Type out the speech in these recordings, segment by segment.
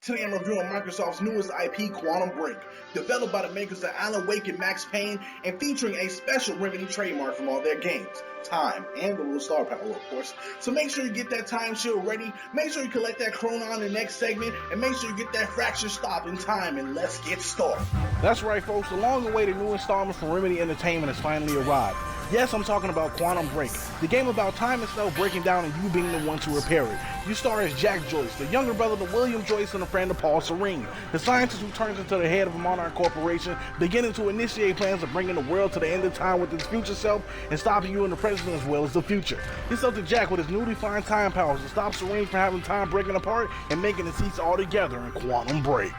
Today I'm reviewing Microsoft's newest IP, Quantum Break, developed by the makers of Alan Wake and Max Payne, and featuring a special Remedy trademark from all their games, time, and the little star power, of course. So make sure you get that time shield ready, make sure you collect that chronon in the next segment, and make sure you get that fracture stop in time, and let's get started. That's right, folks, the long-awaited new installment from Remedy Entertainment has finally arrived. Yes, I'm talking about Quantum Break, the game about time itself breaking down and you being the one to repair it. You star as Jack Joyce, the younger brother to William Joyce and a friend of Paul Serene, the scientist who turns into the head of a Monarch Corporation, beginning to initiate plans of bringing the world to the end of time with its future self and stopping you in the present as well as the future. It's up to Jack with his newly defined time powers to stop Serene from having time breaking apart and making it cease altogether in Quantum Break.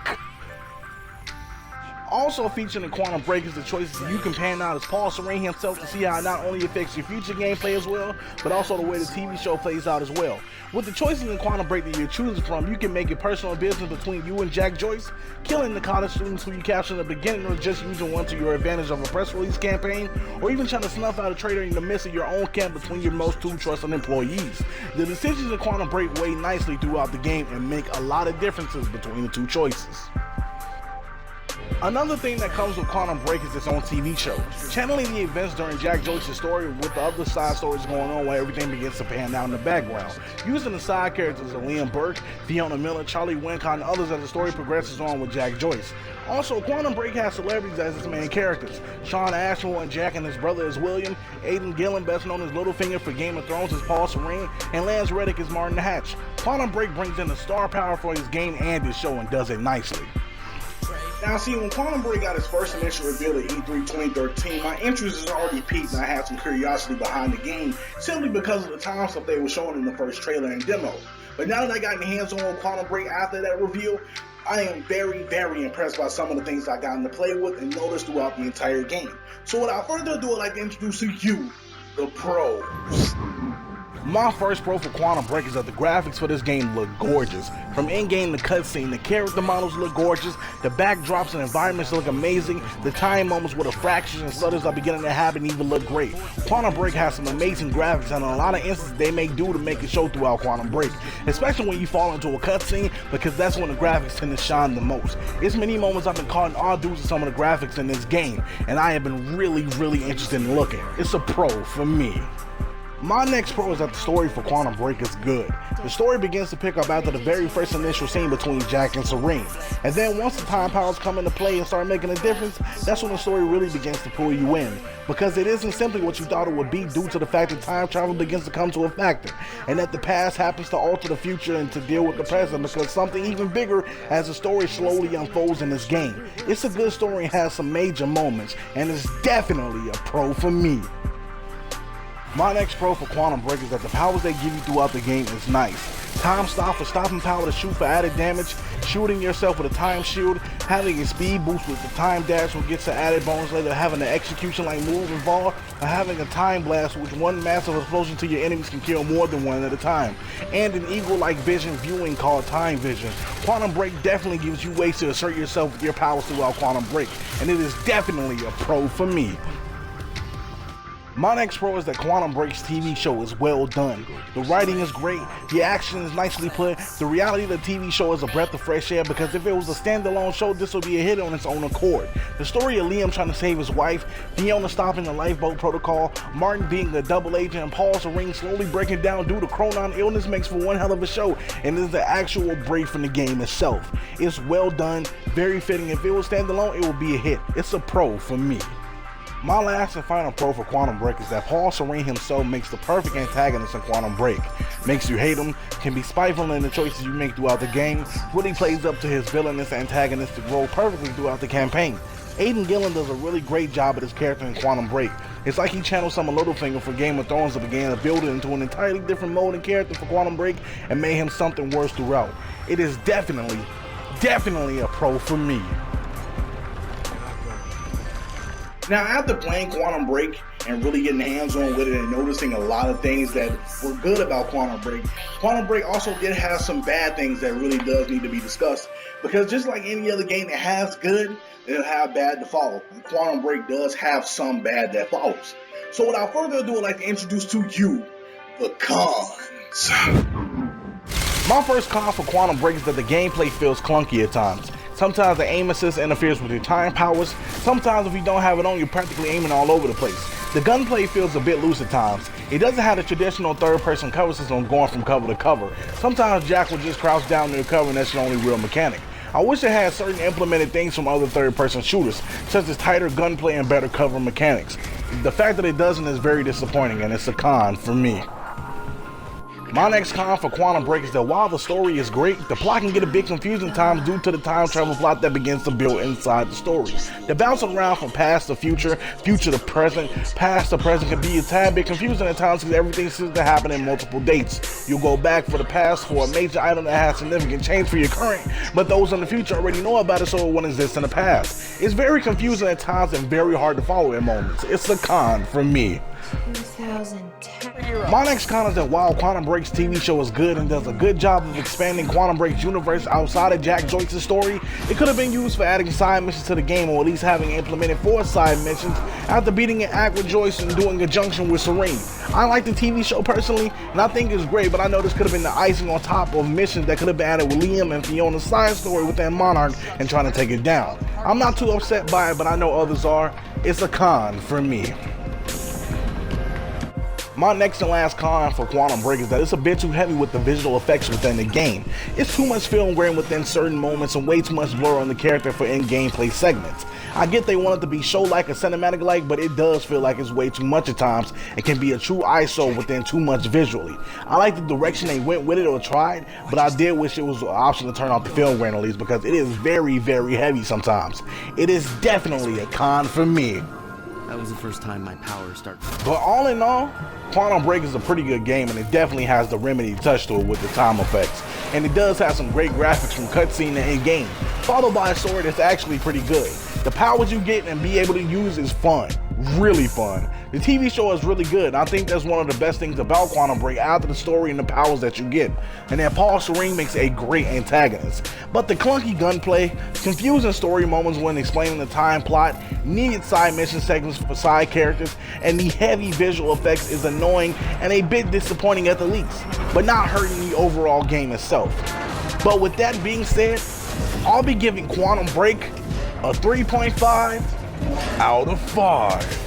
Also featured in Quantum Break is the choices that you can pan out as Paul Serene himself to see how it not only affects your future gameplay as well, but also the way the TV show plays out as well. With the choices in Quantum Break that you're choosing from, you can make it personal business between you and Jack Joyce, killing the college students who you capture in the beginning, or just using one to your advantage of a press release campaign, or even trying to snuff out a traitor in the midst of your own camp between your most two trusted employees. The decisions in Quantum Break weigh nicely throughout the game and make a lot of differences between the two choices. Another thing that comes with Quantum Break is its own TV show, channeling the events during Jack Joyce's story with the other side stories going on while everything begins to pan out in the background, using the side characters of Liam Burke, Fiona Miller, Charlie Wincott, and others as the story progresses on with Jack Joyce. Also, Quantum Break has celebrities as its main characters. Sean Ashmore and Jack and his brother as William, Aidan Gillen, best known as Littlefinger for Game of Thrones, as Paul Serene, and Lance Reddick as Martin the Hatch. Quantum Break brings in the star power for his game and his show and does it nicely. Now see, when Quantum Break got its first initial reveal at E3 2013, my interest has already peaked and I had some curiosity behind the game, simply because of the time stuff they were showing in the first trailer and demo. But now that I got my hands on Quantum Break after that reveal, I am very, very impressed by some of the things I got to play with and noticed throughout the entire game. So without further ado, I'd like to introduce to you, the pros. My first pro for Quantum Break is that the graphics for this game look gorgeous. From in-game to cutscene, the character models look gorgeous, the backdrops and environments look amazing, the time moments where the fractures and stutters are beginning to happen even look great. Quantum Break has some amazing graphics, and in a lot of instances they may do to make it show throughout Quantum Break, especially when you fall into a cutscene, because that's when the graphics tend to shine the most. It's many moments I've been caught in awe due to some of the graphics in this game, and I have been really interested in looking. It's a pro for me. My next pro is that the story for Quantum Break is good. The story begins to pick up after the very first initial scene between Jack and Serene. And then once the time powers come into play and start making a difference, that's when the story really begins to pull you in. Because it isn't simply what you thought it would be due to the fact that time travel begins to come to a factor. And that the past happens to alter the future and to deal with the present because something even bigger as the story slowly unfolds in this game. It's a good story and has some major moments, and it's definitely a pro for me. My next pro for Quantum Break is that the powers they give you throughout the game is nice. Time stop for stopping power to shoot for added damage, shooting yourself with a time shield, having a speed boost with the time dash which gets an added bonus later, having an execution like move involved, or having a time blast which one massive explosion to your enemies can kill more than one at a time, and an eagle-like vision viewing called time vision. Quantum Break definitely gives you ways to assert yourself with your powers throughout Quantum Break, and it is definitely a pro for me. My next pro is that Quantum Break's TV show is well done. The writing is great, the action is nicely put, the reality of the TV show is a breath of fresh air because if it was a standalone show, this would be a hit on its own accord. The story of Liam trying to save his wife, Fiona stopping the lifeboat protocol, Martin being a double agent, and Paul Serene slowly breaking down due to chronon illness makes for one hell of a show, and is the actual break from the game itself. It's well done, very fitting. If it was standalone, it would be a hit. It's a pro for me. My last and final pro for Quantum Break is that Paul Serene himself makes the perfect antagonist in Quantum Break. Makes you hate him, can be spiteful in the choices you make throughout the game, really plays up to his villainous antagonistic role perfectly throughout the campaign. Aidan Gillen does a really great job at his character in Quantum Break. It's like he channeled some of Littlefinger for Game of Thrones and began to build it into an entirely different mode and character for Quantum Break and made him something worse throughout. It is definitely a pro for me. Now, after playing Quantum Break and really getting hands-on with it and noticing a lot of things that were good about Quantum Break also did have some bad things that really does need to be discussed. Because just like any other game that has good, it'll have bad to follow. And Quantum Break does have some bad that follows. So without further ado, I'd like to introduce to you the cons. My first con for Quantum Break is that the gameplay feels clunky at times. Sometimes the aim assist interferes with your time powers. Sometimes if you don't have it on, you're practically aiming all over the place. The gunplay feels a bit loose at times. It doesn't have the traditional third-person cover system going from cover to cover. Sometimes Jack will just crouch down near cover and that's your only real mechanic. I wish it had certain implemented things from other third-person shooters, such as tighter gunplay and better cover mechanics. The fact that it doesn't is very disappointing, and it's a con for me. My next con for Quantum Break is that while the story is great, the plot can get a bit confusing times due to the time travel plot that begins to build inside the story. The bouncing around from past to future, future to present, past to present can be a tad bit confusing at times because everything seems to happen in multiple dates. You'll go back for the past for a major item that has significant change for your current, but those in the future already know about it, so it won't exist in the past. It's very confusing at times and very hard to follow at moments. It's a con for me. 2010. My next con is that while Quantum Break's TV show is good and does a good job of expanding Quantum Break's universe outside of Jack Joyce's story, it could have been used for adding side missions to the game, or at least having implemented 4 side missions after beating an act with Joyce and doing a junction with Serene. I like the TV show personally, and I think it's great, but I know this could have been the icing on top of missions that could have been added with Liam and Fiona's side story within Monarch and trying to take it down. I'm not too upset by it, but I know others are. It's a con for me. My next and last con for Quantum Break is that it's a bit too heavy with the visual effects within the game. It's too much film grain within certain moments and way too much blur on the character for in-gameplay segments. I get they want it to be show-like or cinematic-like, but it does feel like it's way too much at times and can be a true ISO within too much visually. I like the direction they went with it or tried, but I did wish it was an option to turn off the film grain at least because it is very, very heavy sometimes. It is definitely a con for me. That was the first time my power started. But all in all, Quantum Break is a pretty good game, and it definitely has the Remedy touch to it with the time effects. And it does have some great graphics from cutscene to in-game, followed by a story that's actually pretty good. The powers you get and be able to use is fun, really fun. The TV show is really good, and I think that's one of the best things about Quantum Break after the story and the powers that you get. And then Paul Serene makes a great antagonist. But the clunky gunplay, confusing story moments when explaining the time plot, needed side mission segments for side characters, and the heavy visual effects is annoying and a bit disappointing at the least, but not hurting the overall game itself. But with that being said, I'll be giving Quantum Break a 3.5 out of 5.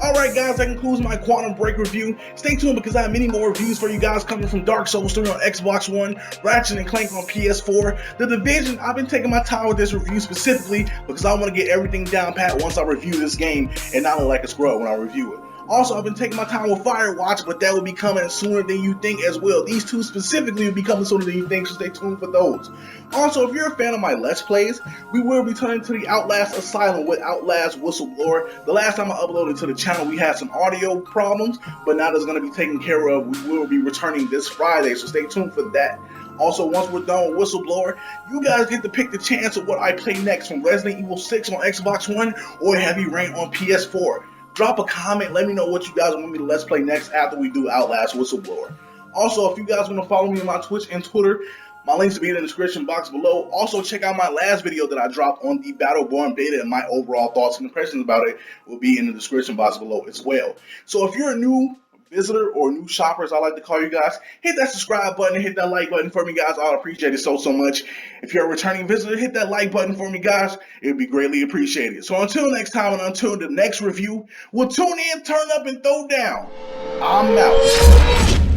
Alright guys, that concludes my Quantum Break review. Stay tuned because I have many more reviews for you guys coming from Dark Souls 3 on Xbox One, Ratchet & Clank on PS4, The Division. I've been taking my time with this review specifically because I want to get everything down pat once I review this game and not look like a scrub when I review it. Also, I've been taking my time with Firewatch, but that will be coming sooner than you think as well. These two specifically will be coming sooner than you think, so stay tuned for those. Also, if you're a fan of my Let's Plays, we will be turning to the Outlast Asylum with Outlast Whistleblower. The last time I uploaded to the channel, we had some audio problems, but now that's going to be taken care of. We will be returning this Friday, so stay tuned for that. Also, once we're done with Whistleblower, you guys get to pick the chance of what I play next from Resident Evil 6 on Xbox One or Heavy Rain on PS4. Drop a comment, let me know what you guys want me to Let's Play next after we do Outlast Whistleblower. Also, if you guys want to follow me on my Twitch and Twitter, my links will be in the description box below. Also, check out my last video that I dropped on the Battleborn beta, and my overall thoughts and impressions about it will be in the description box below as well. So if you're a new visitor or new shopper, as I like to call you guys, hit that subscribe button and hit that like button for me, guys. I'll appreciate it so much. If you're a returning visitor, hit that like button for me, guys. It would be greatly appreciated. So until next time and until the next review, we'll tune in, turn up, and throw down. I'm out.